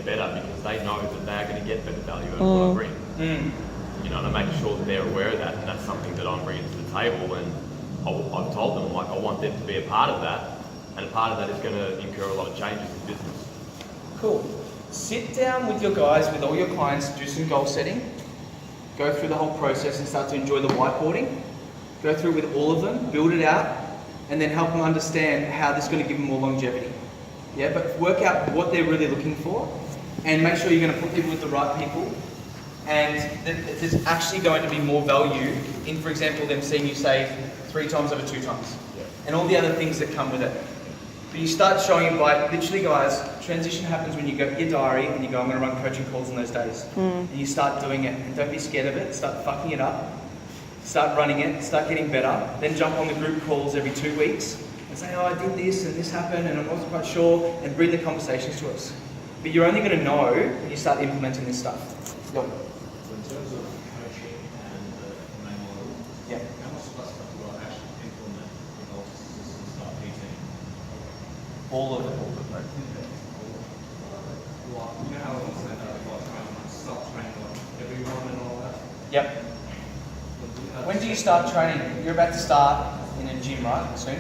better because they know that they're going to get better value out of what I bring. You know, and I'm making sure that they're aware of that, and that's something that I'm bringing to the table. And I've told them, like, I want them to be a part of that, and a part of that is going to incur a lot of changes in business. Cool. Sit down with your guys, with all your clients, do some goal setting, go through the whole process and start to enjoy the whiteboarding. Go through with all of them, build it out, and then help them understand how this is going to give them more longevity. Yeah, but work out what they're really looking for, and make sure you're going to put people with the right people, and that there's actually going to be more value in, for example, them seeing you save 3 times over 2 times, and all the other things that come with it. But you start showing it by, literally guys, transition happens when you go your diary and you go, I'm going to run coaching calls on those days. And you start doing it, and don't be scared of it, start fucking it up, start running it, start getting better, then jump on the group calls every 2 weeks and say, oh, I did this and this happened and I wasn't quite sure, and bring the conversations to us. But you're only going to know when you start implementing this stuff. So in terms of coaching and the main model, how much of that stuff do I actually implement in order to start PT? All of it. Like, you know how I said that I start training like everyone and all that? Yep. When do you start training? You're about to start in a gym, right? Soon?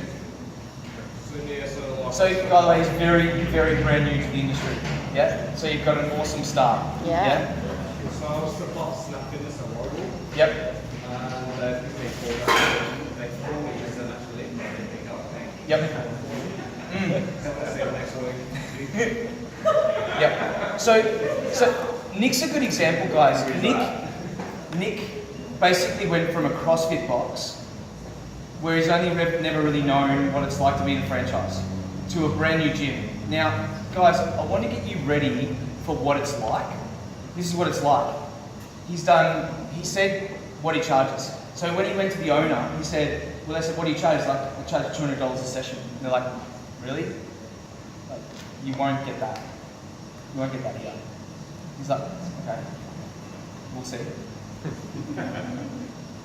Soon, yeah, so So, by the way, he's very, very brand new to the industry. Yeah? So you've got an awesome start. Yeah. So I was the boss Snap Fitness at Warrigal. Yep. And they picked me for that. They called me as an athlete, but I didn't pick up. Yep. I'll see you next week. Yep. So Nick's a good example, guys. Nick basically went from a CrossFit box, where he's only never really known what it's like to be in a franchise, to a brand new gym. Now, guys, I want to get you ready for what it's like. This is what it's like. He said what he charges. So when he went to the owner, he said, well, they said, what do you charge? He's like, I charge $200 a session. And they're like, really? Like, you won't get that. You won't get that here. He's like, okay, we'll see.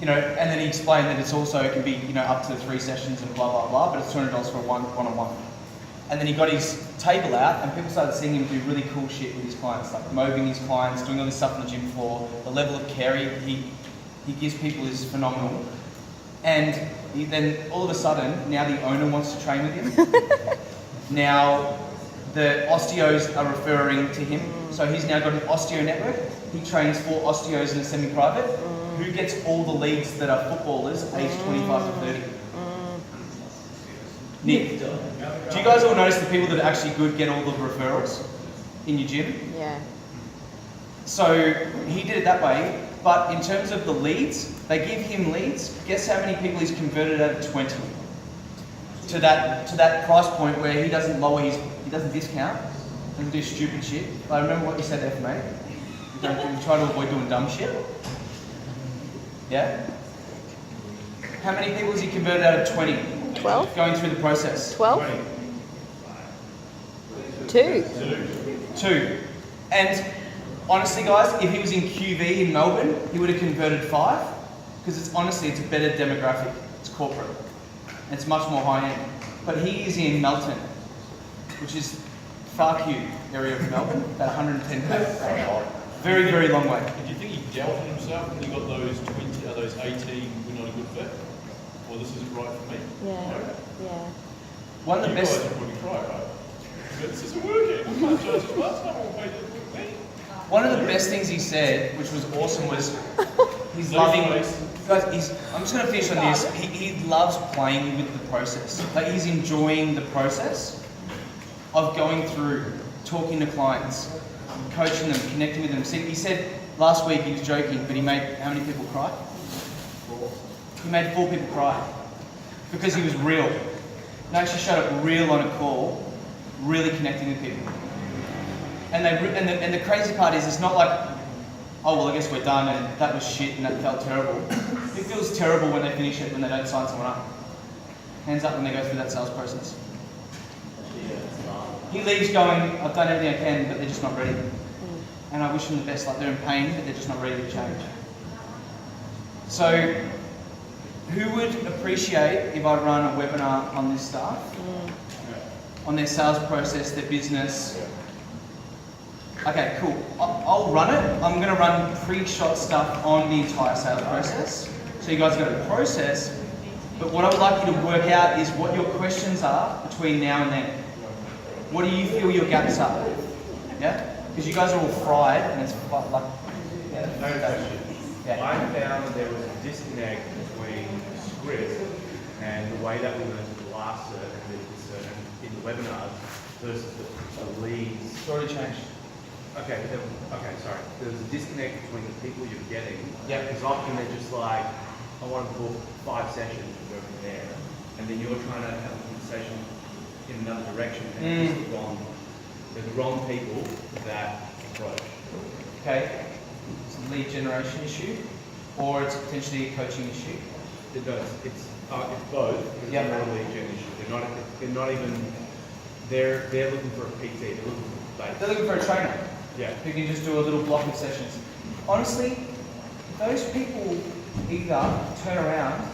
You know, and then he explained that it's also, it can be, you know, up to 3 sessions and blah, blah, blah, but it's $200 for one-on-one. And then he got his table out, and people started seeing him do really cool shit with his clients, like mobbing his clients, doing all this stuff on the gym floor. The level of care he gives people is phenomenal. And then all of a sudden, now the owner wants to train with him. Now the osteos are referring to him, so he's now got an osteo network. He trains 4 osteos in a semi-private. Who gets all the leads that are footballers aged 25 to 30? Nick, do you guys all notice the people that are actually good get all the referrals in your gym? Yeah. So he did it that way, but in terms of the leads, they give him leads. Guess how many people he's converted out of 20? To that price point where he doesn't lower he doesn't discount, doesn't do stupid shit. I remember what you said there, mate. You try to avoid doing dumb shit. Yeah? How many people has he converted out of 20? 12? Going through the process. 12? 2. 2. And honestly, guys, if he was in QV in Melbourne, he would have converted 5. Because it's a better demographic. It's corporate. And it's much more high-end. But he is in Melton, which is far Q area of Melbourne, about 110 people. Very, very long way. Do you think he doubted himself when he got those 20, those 18 were not a good fit? Or this isn't right for me? Yeah. Yeah. One of the You best. guys are probably right, right? But this isn't working. I can't charge as much. No one will pay this with me. One of the best things he said, which was awesome, was he's loving. Guys, I'm just going to finish on this. He loves playing with the process. Like, he's enjoying the process of going through, talking to clients, coaching them, connecting with them. See, he said last week, he was joking, but he made how many people cry? 4. He made 4 people cry because he was real. And actually showed up real on a call, really connecting with people. And the crazy part is, it's not like, oh well, I guess we're done and that was shit and that felt terrible. It feels terrible when they finish it, when they don't sign someone up. Hands up when they go through that sales process. He leaves going, I've done everything I can, but they're just not ready. And I wish them the best, like they're in pain, but they're just not ready to change. So, who would appreciate if I run a webinar on this stuff? On their sales process, their business, Okay, cool. I'll run it. I'm going to run pre-shot stuff on the entire sales process. So you guys got a process, but what I would like you to work out is what your questions are between now and then. What do you feel your gaps are? Yeah? Because you guys are all fried and it's like... Yeah. No question. Yeah. I found that there was a disconnect between the script and the way that we learned the last cert and the cert in the webinars versus the leads. It's already changed. Okay, but okay, sorry. There's a disconnect between the people you're getting. Yeah. Because often they're just like, I want to book 5 sessions and go from there. And then you're trying to have a conversation in another direction and it's the wrong people for that approach. Okay. It's a lead generation issue, or it's potentially a coaching issue. It does. It's both. It's Yeah. not a lead gen issue. They're not even. They're looking for a PT. They're looking for bait. They're looking for a trainer Yeah. who can just do a little block of sessions. Honestly, those people either turn around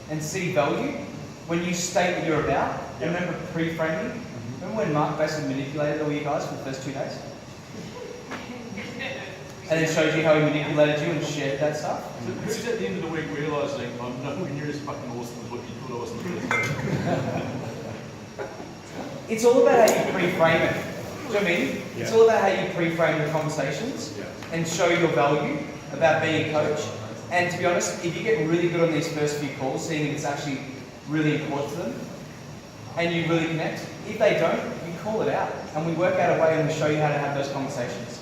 and see value when you state what you're about. Yeah. Remember pre-framing? Remember when Mark basically manipulated all you guys for the first 2 days? And then showed you how he manipulated you and shared that stuff? So who's at the end of the week realising I'm nowhere near as fucking awesome as what you thought I was in the first place? It's all about how you pre-frame it. Do you know what I mean? Yeah. It's all about how you pre-frame the conversations Yeah. and show your value about being a coach. And to be honest, if you get really good on these first few calls, seeing if it's actually really important to them, and you really connect, if they don't, you call it out. And we work out a way and we show you how to have those conversations.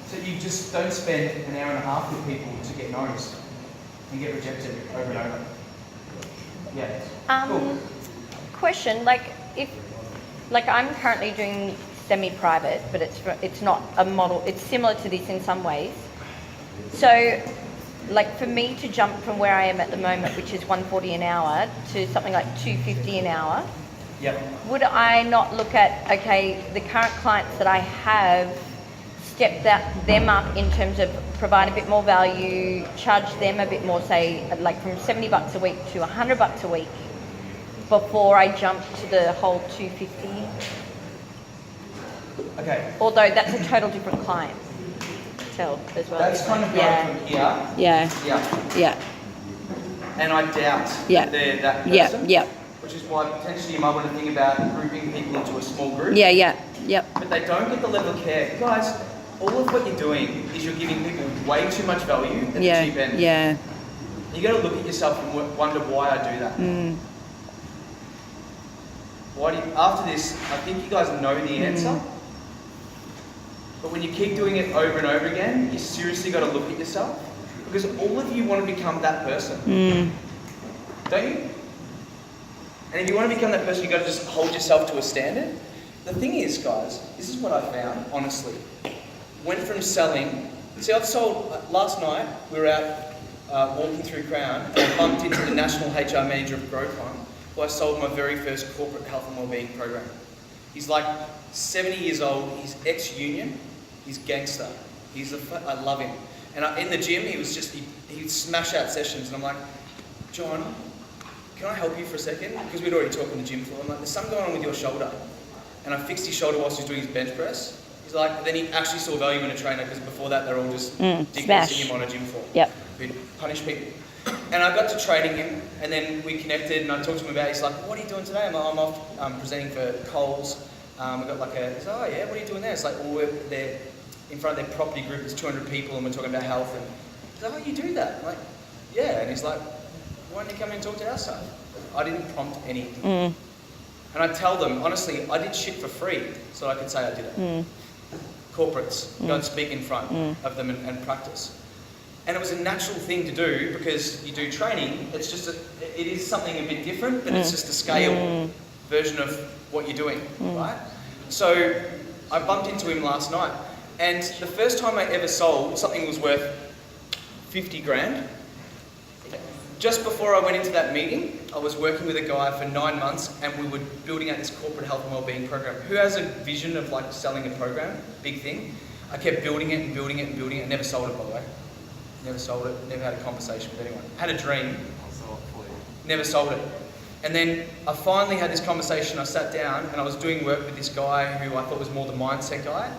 So you just don't spend an hour and a half with people to get no's and get rejected over and over. Yeah. Cool. Question, like I'm currently doing semi-private, but it's not a model. It's similar to this in some ways. So, like for me to jump from where I am at the moment, which is 140 an hour, to something like 250 an hour, Yep. would I not look at, okay, the current clients that I have, step them up in terms of provide a bit more value, charge them a bit more, say like from $70 a week to $100 a week, before I jump to the whole 250? Okay. Although that's a total different client as well. That's kind of going from here. Yeah. Yeah. Yeah. And I doubt Yeah. they're that person. Yeah. Yeah. Which is why potentially you might want to think about grouping people into a small group. Yeah. Yeah. Yep. But they don't get the level of care. Guys, all of what you're doing is you're giving people way too much value at the cheap end. Yeah. You got to look at yourself and wonder why I do that. Why do you, after this, I think you guys know the answer. But when you keep doing it over and over again, you seriously got to look at yourself. Because all of you want to become that person. Don't you? And if you want to become that person, you've got to just hold yourself to a standard. The thing is, guys, this is what I found, honestly. Went from selling... See, I've sold... last night, we were out walking through Crown, and I bumped into the National HR Manager of Growcon, who I sold my very first corporate health and wellbeing program. He's like 70 years old, he's ex-union, he's gangster. I love him. And in the gym, he'd smash out sessions, and I'm like, John, can I help you for a second? Because we'd already talked on the gym floor. I'm like, there's something going on with your shoulder. And I fixed his shoulder whilst he was doing his bench press. He's like, then he actually saw value in a trainer, because before that they're all just dicking him on a gym floor. Yep. Who'd punish people. And I got to training him, and then we connected, and I talked to him about it. He's like, what are you doing today? I'm off presenting for Coles. We got like he's like, oh yeah, what are you doing there? It's like, well, we're there in front of their property group, there's 200 people, and we're talking about health. And he's like, oh, you do that? I'm like, yeah. And he's like, why don't you come in and talk to our stuff? I didn't prompt anything. And I tell them, honestly, I did shit for free, so I could say I did it. Corporates, go and speak in front of them and practice. And it was a natural thing to do, because you do training, it's just it is something a bit different, but it's just a scale version of what you're doing, right? So I bumped into him last night, and the first time I ever sold something was worth 50 grand. Just before I went into that meeting, I was working with a guy for 9 months, and we were building out this corporate health and wellbeing program. Who has a vision of like selling a program? Big thing. I kept building it and building it and building it. Never sold it, by the way. Never sold it. Never had a conversation with anyone. Had a dream. Never sold it. And then I finally had this conversation. I sat down and I was doing work with this guy who I thought was more the mindset guy.